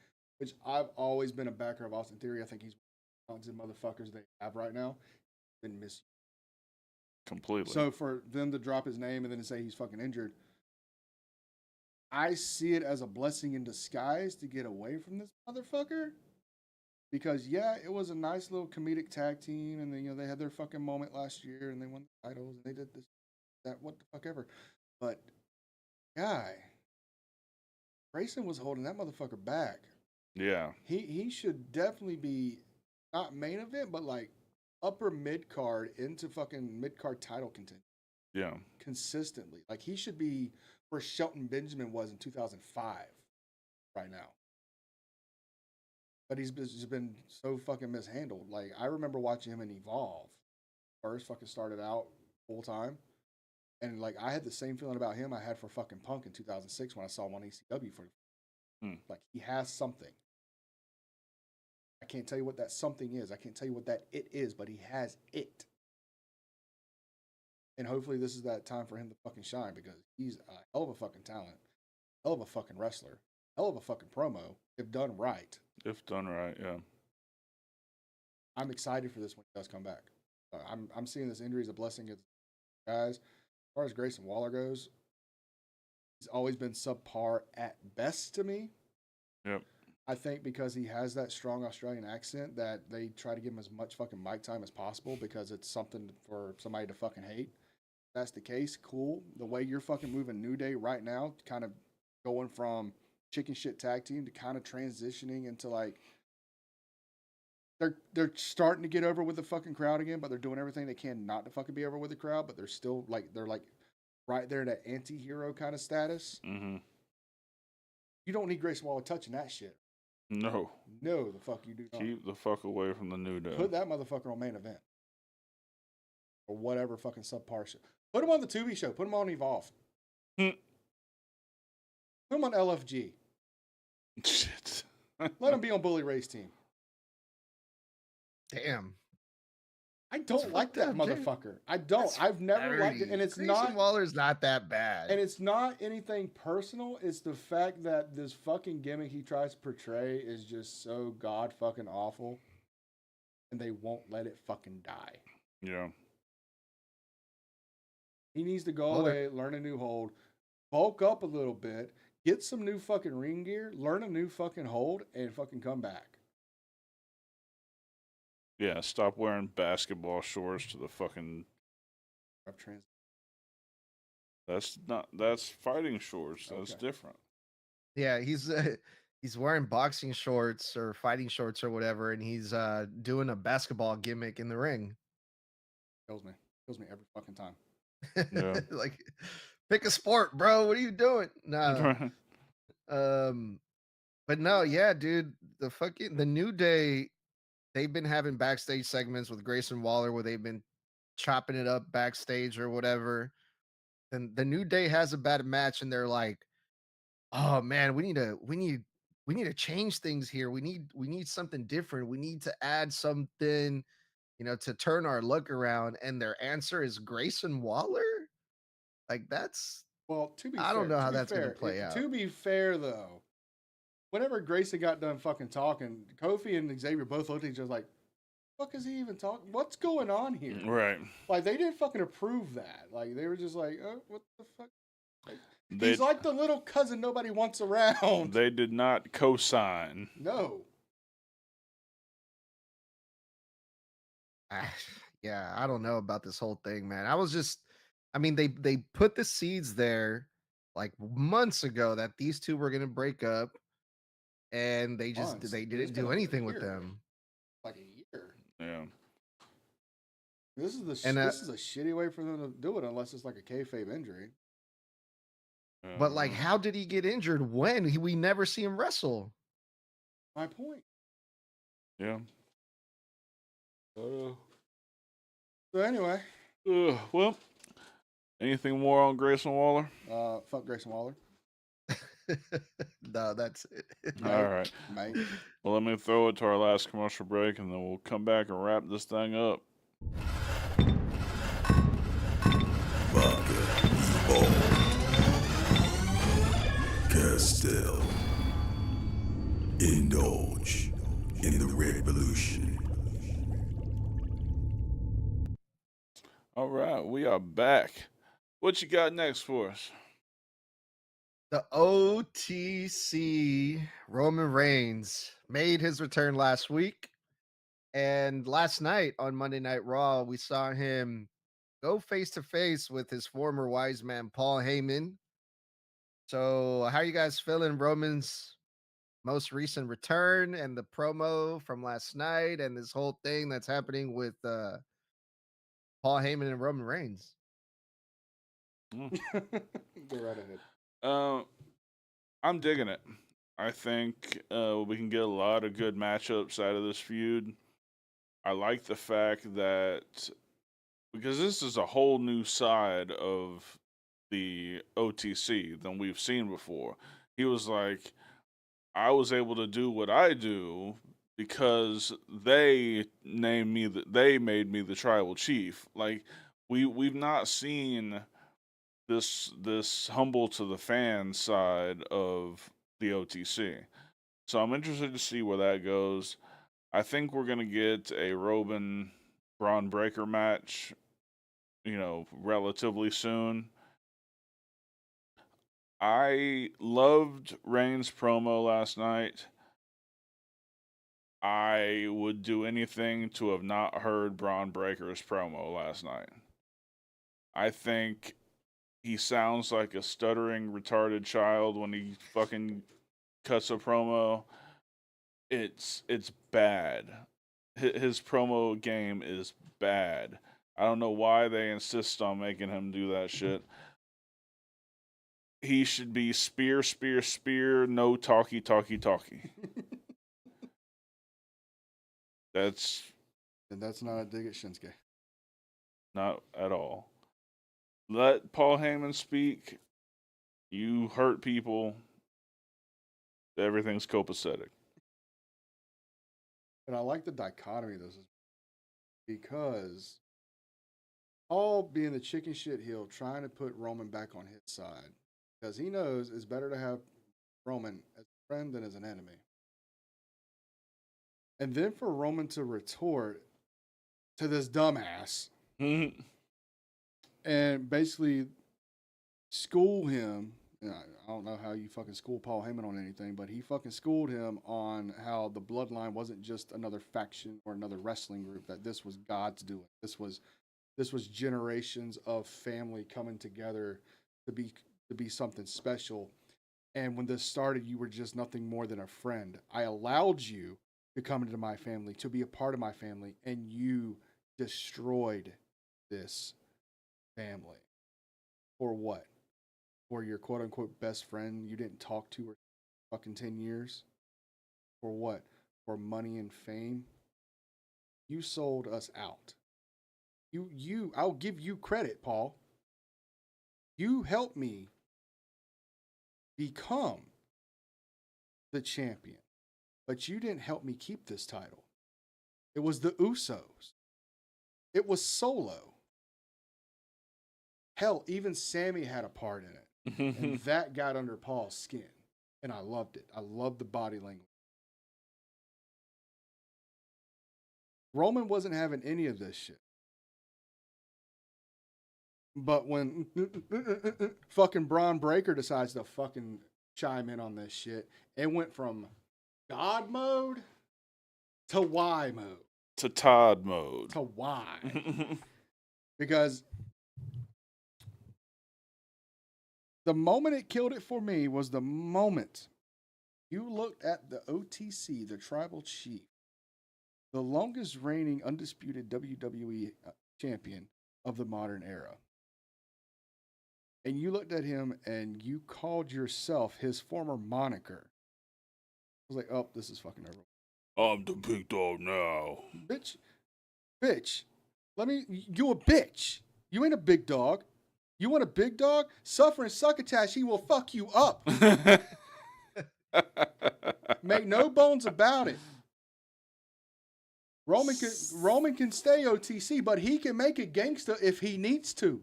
which I've always been a backer of Austin Theory. I think he's one of the motherfuckers they have right now. Been miss completely. So for them to drop his name and then to say he's fucking injured, I see it as a blessing in disguise to get away from this motherfucker. Because yeah, it was a nice little comedic tag team, and then they had their fucking moment last year, and they won the titles, and they did this, that, what the fuck ever. But guy, Grayson was holding that motherfucker back. Yeah, he should definitely be not main event, but like upper mid card into fucking mid card title contention. Yeah, consistently. Like he should be where Shelton Benjamin was in 2005 right now. But he's just been so fucking mishandled. Like I remember watching him in Evolve. First fucking started out full time. And like I had the same feeling about him I had for fucking Punk in 2006 when I saw him on ECW for like he has something. I can't tell you what that something is. I can't tell you what that it is, but he has it. And hopefully this is that time for him to fucking shine because he's a hell of a fucking talent, hell of a fucking wrestler, hell of a fucking promo, if done right. If done right, yeah. I'm excited for this when he does come back. I'm seeing this injury as a blessing as guys. As far as Grayson Waller goes, he's always been subpar at best to me. Yep. I think because he has that strong Australian accent that they try to give him as much fucking mic time as possible because it's something for somebody to fucking hate. If that's the case, cool. The way you're fucking moving New Day right now, kind of going from chicken shit tag team to kind of transitioning into like they're starting to get over with the fucking crowd again, but they're doing everything they can not to fucking be over with the crowd, but they're still like they're like right there in that anti-hero kind of status. Mm-hmm. You don't need Grayson Waller touching that shit. No, the fuck you do not. Keep the fuck away from the New Day. Put that motherfucker on main event or whatever fucking subpar shit. Put him on the Tubi show. Put him on Evolve. Put him on LFG. Shit. Let him be on Bully Ray's team. Damn. I don't like that fucked up, dude. motherfucker. I don't. That's I've never liked it, dirty. and it's Grayson not. Waller's not that bad. And it's not anything personal. It's the fact that this fucking gimmick he tries to portray is just so god fucking awful, and they won't let it fucking die. Yeah. He needs to go Well, away, learn a new hold, bulk up a little bit, get some new fucking ring gear, learn a new fucking hold, and fucking come back. Yeah, stop wearing basketball shorts to the fucking. That's fighting shorts. That's Okay. different. Yeah, he's wearing boxing shorts or fighting shorts or whatever, and he's doing a basketball gimmick in the ring. Kills me every fucking time. Yeah. Like, pick a sport, bro. What are you doing? No. But no, yeah, dude. The New Day, they've been having backstage segments with Grayson Waller where they've been chopping it up backstage or whatever. And the New Day has a bad match, and they're like, "Oh man, we need to change things here. We need something different. We need to add something, to turn our luck around." And their answer is Grayson Waller. Like, that's Well, to be I fair, don't know how that's gonna play out. To be fair, though, whenever Grayson got done fucking talking, Kofi and Xavier both looked at each other like, "Fuck is he even talking? What's going on here?" Right. Like, they didn't fucking approve that. Like, they were just like, "Oh, what the fuck?" Like, They, he's like the little cousin nobody wants around. they did not co-sign. No. Yeah, I don't know about this whole thing, man. I mean, they put the seeds there like months ago that these two were gonna break up, and they Months. they It's didn't been do over a anything with year. them. Like a year. Yeah. This is And this is a shitty way for them to do it unless it's like a kayfabe injury. But like, how did he get injured? We never see him wrestle. My point. Yeah. So anyway, Well, anything more on Grayson Waller? fuck Grayson Waller. No, that's it. All right. Mate. Well, let me throw it to our last commercial break, and then we'll come back and wrap this thing up. Castile. Indulge in the revolution. All right, we are back. What you got next for us? The OTC Roman Reigns made his return last week. And last night on Monday Night Raw, we saw him go face to face with his former wise man, Paul Heyman. So, how are you guys feeling? Roman's most recent return and the promo from last night and this whole thing that's happening with Paul Heyman and Roman Reigns. Go right ahead. I'm digging it. I think we can get a lot of good matchups out of this feud. I like the fact that because this is a whole new side of the OTC than we've seen before. He was like, I was able to do what I do because they named me they made me the tribal chief. Like we've not seen this humble to the fan side of the OTC. So I'm interested to see where that goes. I think we're gonna get a Roman Braun Breaker match, relatively soon. I loved Reigns' promo last night. I would do anything to have not heard Braun Breaker's promo last night. I think he sounds like a stuttering, retarded child when he fucking cuts a promo. It's bad. His promo game is bad. I don't know why they insist on making him do that shit. He should be spear, spear, spear, no talkie, talkie, talkie. That's And that's not a dig at Shinsuke. not at all. Let Paul Heyman speak. You hurt people. everything's copacetic. And I like the dichotomy of this because Paul being the chicken shit heel trying to put Roman back on his side because he knows it's better to have Roman as a friend than as an enemy. And then for Roman to retort to this dumbass and basically school him. I don't know how you fucking school Paul Heyman on anything, but he fucking schooled him on how the bloodline wasn't just another faction or another wrestling group, that this was God's doing. This was generations of family coming together to be something special. And when this started, you were just nothing more than a friend. I allowed you to come into my family, to be a part of my family, and you destroyed this family. For what? For your quote unquote best friend you didn't talk to for fucking 10 years? For what? For money and fame? You sold us out. I'll give you credit, Paul. You helped me become the champion, but you didn't help me keep this title. It was the Usos. It was Solo. Hell, even Sammy had a part in it. And that got under Paul's skin. And I loved it. I loved the body language. Roman wasn't having any of this shit. But when fucking Braun Breaker decides to fucking chime in on this shit, it went from God mode to Y mode. To Todd mode. To Y. Because the moment it killed it for me was the moment you looked at the OTC, the tribal chief, the longest reigning undisputed WWE champion of the modern era. And you looked at him and you called yourself his former moniker. I was like, oh, this is fucking over. I'm the big dog now. Bitch. You a bitch. You ain't a big dog. You want a big dog? Suffer and succotash, he will fuck you up. Make no bones about it. Roman can stay OTC, but he can make it gangsta if he needs to.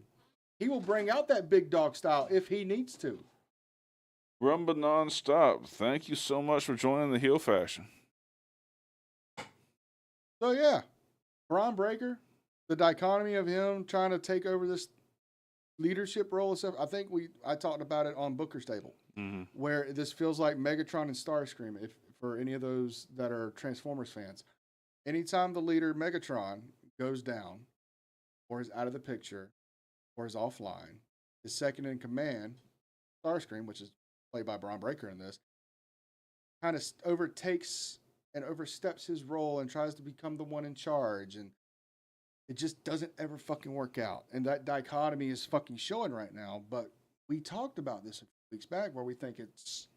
He will bring out that big dog style if he needs to. Rumba nonstop. Thank you so much for joining the heel fashion. So yeah, Braun Breaker, the dichotomy of him trying to take over this leadership role and stuff. I think I talked about it on Booker's Table, where this feels like Megatron and Starscream. If for any of those that are Transformers fans, anytime the leader Megatron goes down, or is out of the picture, or is offline, his second in command, Starscream, which is played by Braun Breaker in this, kind of overtakes and oversteps his role and tries to become the one in charge, and it just doesn't ever fucking work out. And that dichotomy is fucking showing right now. But we talked about this a few weeks back where we think it's,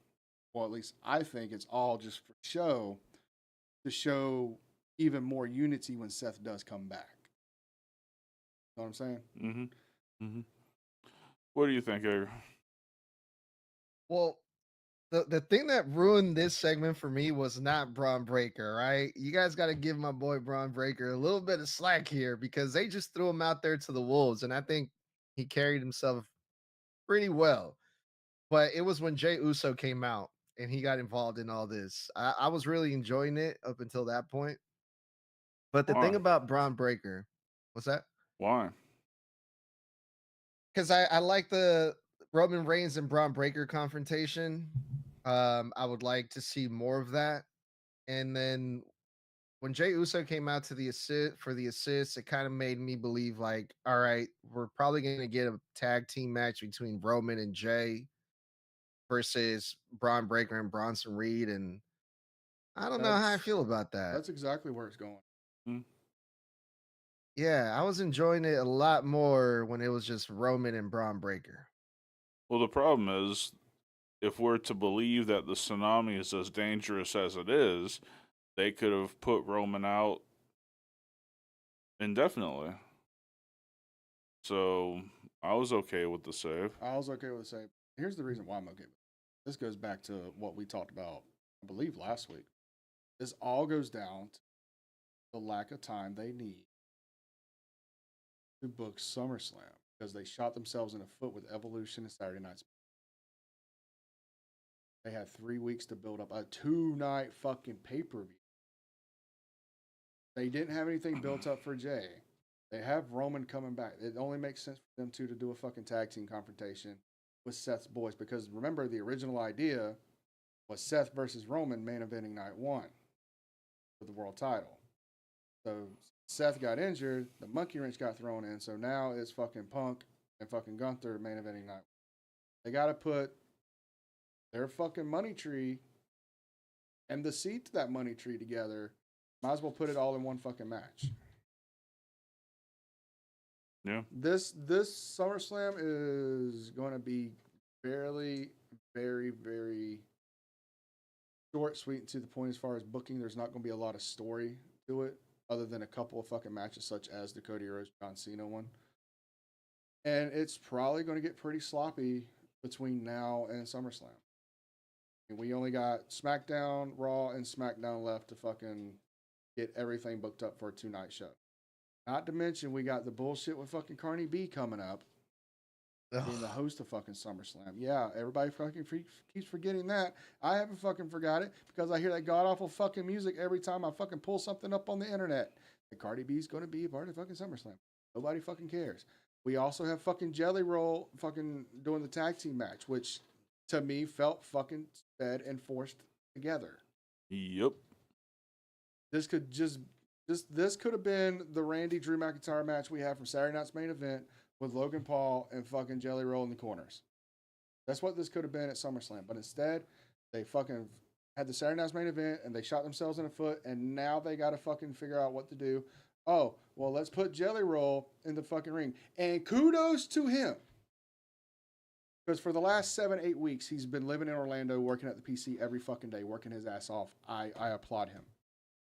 well, at least I think it's all just for show, to show even more unity when Seth does come back. You know what I'm saying? What do you think, Edgar? Well, the thing that ruined this segment for me was not Braun Breaker, right? You guys got to give my boy Braun Breaker a little bit of slack here because they just threw him out there to the wolves, and I think he carried himself pretty well. But it was when Jey Uso came out and he got involved in all this. I was really enjoying it up until that point. But the thing Why? about Braun Breaker, what's that? Why? Because I like the Roman Reigns and Braun Breaker confrontation. I would like to see more of that. And then when Jey Uso came out to the assist, it kind of made me believe like, all right, we're probably going to get a tag team match between Roman and Jey versus Braun Breaker and Bronson Reed. And I don't know how I feel about that. That's exactly where it's going. Yeah, I was enjoying it a lot more when it was just Roman and Braun Breaker. Well, the problem is, if we're to believe that the tsunami is as dangerous as it is, they could have put Roman out indefinitely. So I was okay with the save. I was okay with the save. Here's the reason why I'm okay with it. this goes back to what we talked about, I believe, last week. This all goes down to the lack of time they need to book SummerSlam because they shot themselves in the foot with Evolution and Saturday Night. They had 3 weeks to build up a 2-night fucking pay-per-view. They didn't have anything built up for Jay. They have Roman coming back. It only makes sense for them two to do a fucking tag team confrontation with Seth's boys because remember the original idea was Seth versus Roman main eventing night 1 for the world title. So Seth got injured, the monkey wrench got thrown in, so now it's fucking Punk and fucking Gunther main eventing night. They got to put their fucking money tree and the seed to that money tree together. Might as well put it all in one fucking match. Yeah. This SummerSlam is going to be very, very short, sweet, and to the point as far as booking. There's not going to be a lot of story to it other than a couple of fucking matches such as the Cody Rhodes John Cena one. And it's probably going to get pretty sloppy between now and SummerSlam. And we only got SmackDown, Raw, and SmackDown left to fucking get everything booked up for a 2-night show. Not to mention, we got the bullshit with fucking Carney B coming up. Being the host of fucking SummerSlam. Yeah, everybody fucking keeps forgetting that. I haven't fucking forgot it because I hear that god-awful fucking music every time I fucking pull something up on the internet. And Cardi B's going to be a part of fucking SummerSlam. Nobody fucking cares. We also have fucking Jelly Roll fucking doing the tag team match, which to me felt fucking sped and forced together. Yep. This could this could have been the Randy Drew McIntyre match we had from Saturday Night's main event with Logan Paul and fucking Jelly Roll in the corners. That's what this could have been at SummerSlam. But instead, they fucking had the Saturday Night's main event and they shot themselves in the foot and now they got to fucking figure out what to do. Oh, well, let's put Jelly Roll in the fucking ring. And kudos to him. Because for the last 7-8 weeks, he's been living in Orlando, working at the PC every fucking day, working his ass off. I applaud him.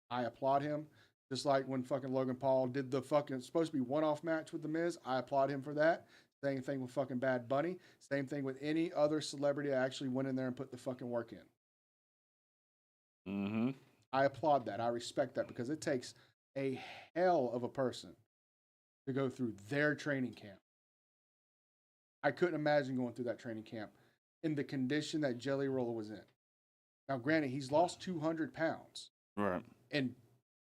I applaud him. Just like when fucking Logan Paul did the fucking supposed to be one-off match with The Miz. I applaud him for that. Same thing with fucking Bad Bunny. Same thing with any other celebrity that actually went in there and put the fucking work in. Mm-hmm. I applaud that. I respect that because it takes a hell of a person to go through their training camp. I couldn't imagine going through that training camp in the condition that Jelly Roll was in. Now, granted, he's lost 200 pounds. Right. And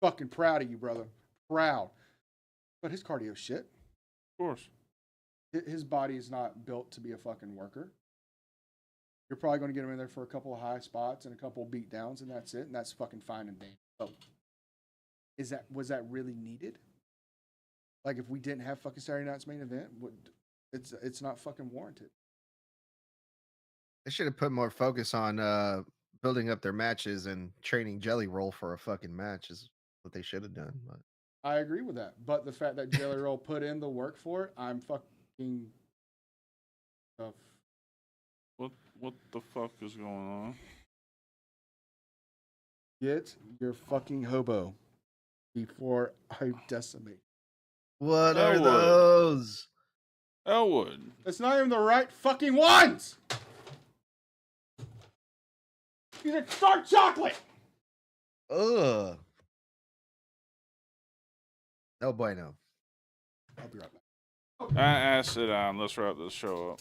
fucking proud of you, brother. Proud. But his cardio shit. Of course. His body is not built to be a fucking worker. You're probably going to get him in there for a couple of high spots and a couple of beat downs, and that's it. And that's fucking fine and dangerous. So, was that really needed? Like, if we didn't have fucking Saturday Night's main event, it's not fucking warranted. They should have put more focus on building up their matches and training Jelly Roll for a fucking match is what they should have done. But I agree with that. But the fact that Jelly Roll put in the work for it, I'm fucking tough. What the fuck is going on? Get your fucking hobo before I decimate. what are Elwood. those? Elwood. It's not even the right fucking ones! These are dark chocolate! Ugh. No bueno. I'll be right back. Sit down. Let's wrap this show up.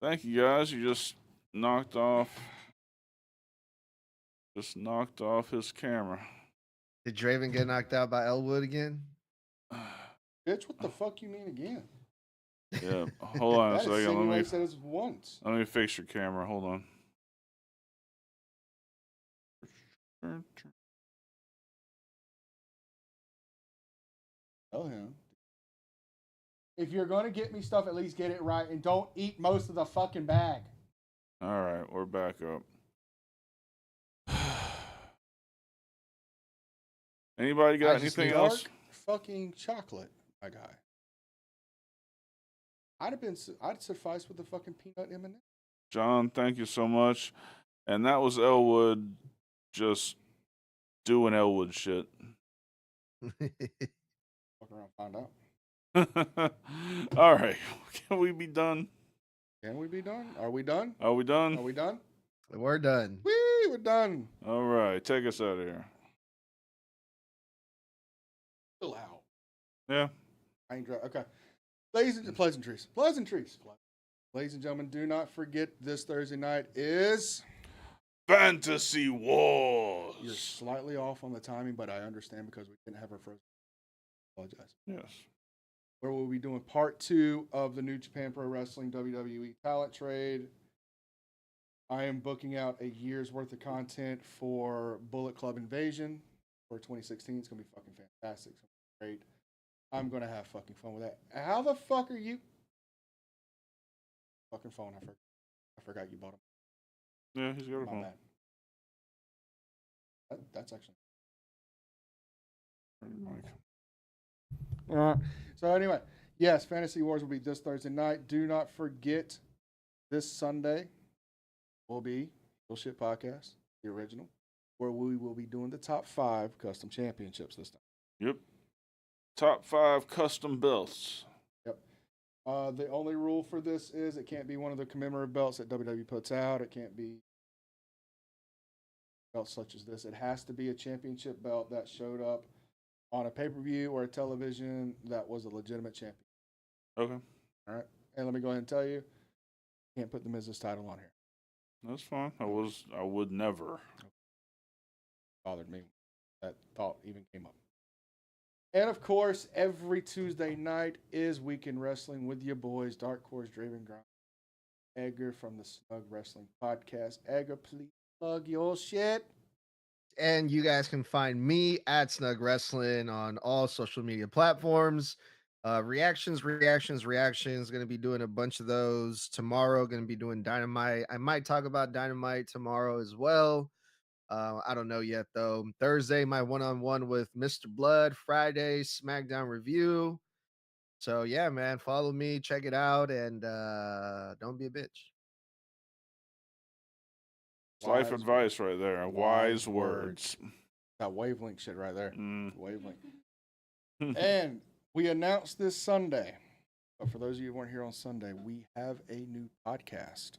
Thank you, guys. You just knocked off his camera. Did Draven get knocked out by Elwood again? Bitch, what the fuck you mean again? Yeah. Hold on a That second. insinuates that it's once. Let me fix your camera. Hold on. Tell him. If you're going to get me stuff, at least get it right and don't eat most of the fucking bag. All right, we're back up. Anybody got anything dark else? Fucking chocolate, my guy. I'd suffice with the fucking peanut M&M. John, thank you so much. And that was Elwood just doing Elwood shit. Fuck around, find out. All right. Can we be done? Can we be done? Are we done? Are we done? Are we done? We're done. Whee, we're done. All right. Take us out of here. Chill out. Yeah. I ain't dry. Okay. Pleasantries. Ladies and gentlemen, do not forget this Thursday night is. Fantasy Wars. You're slightly off on the timing, but I understand because we didn't have our first. Apologize. Yes. Where we'll be doing part 2 of the New Japan Pro Wrestling WWE talent trade. I am booking out a year's worth of content for Bullet Club Invasion for 2016. It's going to be fucking fantastic. It's gonna be great. I'm going to have fucking fun with that. How the fuck are you? Fucking phone. I forgot you bought them. Yeah, he's got a My phone. bad. That's actually. Mike. So anyway, yes, Fantasy Wars will be this Thursday night. Do not forget, this Sunday will be Bullshit Podcast, the original, where we will be doing the top 5 custom championships this time. Yep. Top 5 custom belts. Yep. The only rule for this is it can't be one of the commemorative belts that WWE puts out. It can't be belts such as this. It has to be a championship belt that showed up on a pay-per-view or a television that was a legitimate champion. Okay. All right. And let me go ahead and tell you, can't put the Miz's title on here. That's fine. I would never. Bothered me. That thought even came up. And of course, every Tuesday night is Weekend Wrestling with your boys, Dark Horse, Draven Grind, Edgar from the Snug Wrestling Podcast. Edgar, please plug your shit. And you guys can find me at Snug Wrestling on all social media platforms. Reactions. Going to be doing a bunch of those tomorrow. Going to be doing Dynamite. I might talk about Dynamite tomorrow as well. I don't know yet though. Thursday, my one-on-one with Mr. Blood. Friday, SmackDown review. So yeah, man, follow me, check it out, and don't be a bitch. Life advice right there. Wise words. That wavelength shit right there. Mm. Wavelength. And we announced this Sunday, but for those of you who weren't here on Sunday, we have a new podcast.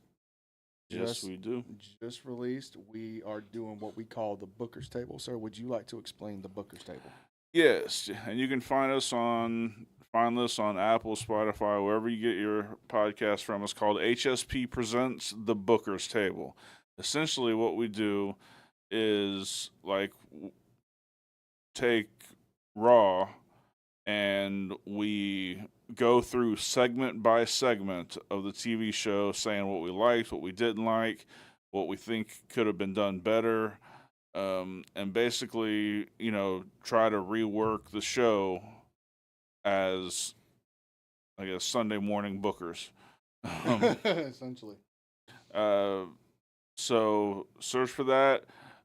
Yes, we do. Just released. We are doing what we call the Booker's Table. Sir, would you like to explain the Booker's Table? Yes, and you can find this on Apple, Spotify, wherever you get your podcast from. It's called HSP Presents The Booker's Table. Essentially, what we do is like take Raw and we go through segment by segment of the TV show, saying what we liked, what we didn't like, what we think could have been done better, and basically, try to rework the show as, I guess, Sunday morning bookers. Essentially. So search for that.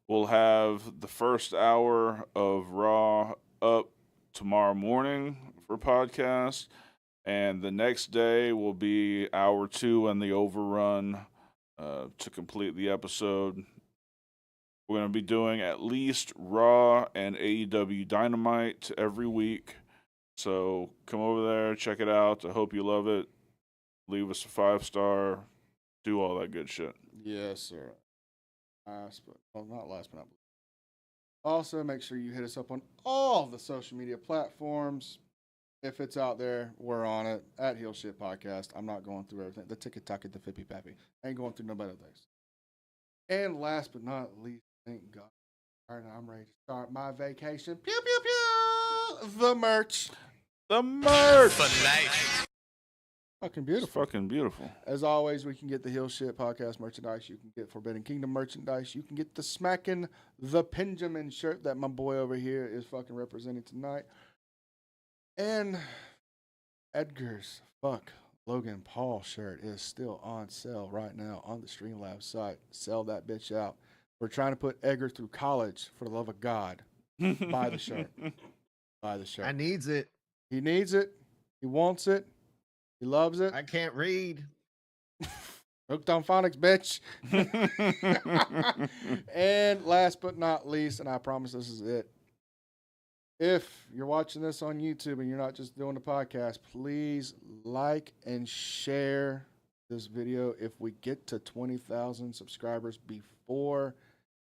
We'll have the first hour of Raw up tomorrow morning for podcast, and the next day will be hour 2 and the overrun to complete the episode. We're going to be doing at least Raw and AEW Dynamite every week. So come over there, check it out. I hope you love it. Leave us a 5-star. Do all that good shit. Yes, sir. Not last but not least. Also, make sure you hit us up on all the social media platforms. If it's out there, we're on it. At Heel Shit Podcast. I'm not going through everything. The ticket, the fippy pappy. I ain't going through no better things. And last but not least, thank God. All right, I'm ready to start my vacation. Pew, pew, pew. The merch. The merch! Fucking It's beautiful. fucking beautiful. As always, we can get the Heel Shit Podcast merchandise. You can get Forbidden Kingdom merchandise. You can get the Smackin' the Benjamin shirt that my boy over here is fucking representing tonight. And Edgar's Logan Paul shirt is still on sale right now on the Streamlabs site. Sell that bitch out. We're trying to put Edgar through college, for the love of God. Buy the shirt. Buy the shirt. I needs it. He needs it. He wants it. He loves it. I can't read. Hooked on phonics, bitch. And last but not least, and I promise this is it, If you're watching this on YouTube and you're not just doing the podcast, please like and share this video. If we get to 20,000 subscribers before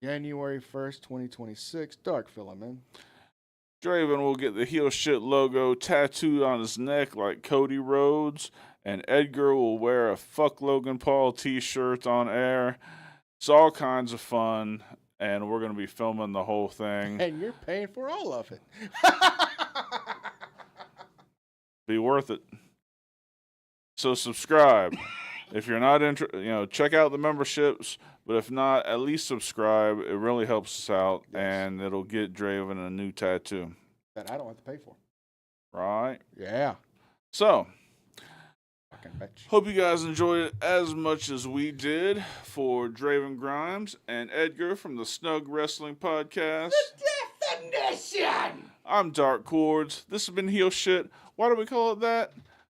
January 1st, 2026, Dark Filament. Draven will get the heel shit logo tattooed on his neck like Cody Rhodes, and Edgar will wear a Fuck Logan Paul t-shirt on air. It's all kinds of fun, and we're going to be filming the whole thing. And you're paying for all of it. Be worth it. So subscribe. If you're not check out the memberships, but if not, at least subscribe. It really helps us out, Yes. and it'll get Draven a new tattoo. That I don't have to pay for. Right? Yeah. So, Fucking bitch. hope you guys enjoyed it as much as we did. For Draven Grimes and Edgar from the Snug Wrestling Podcast. Definition! I'm Dark Cordz. This has been Heel Shit. Why do we call it that?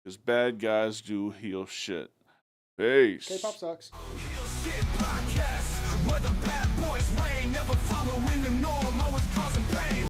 Because bad guys do heel shit. Peace. K-pop sucks. Shit podcast, where the bad boys reign, never following the norm, always causing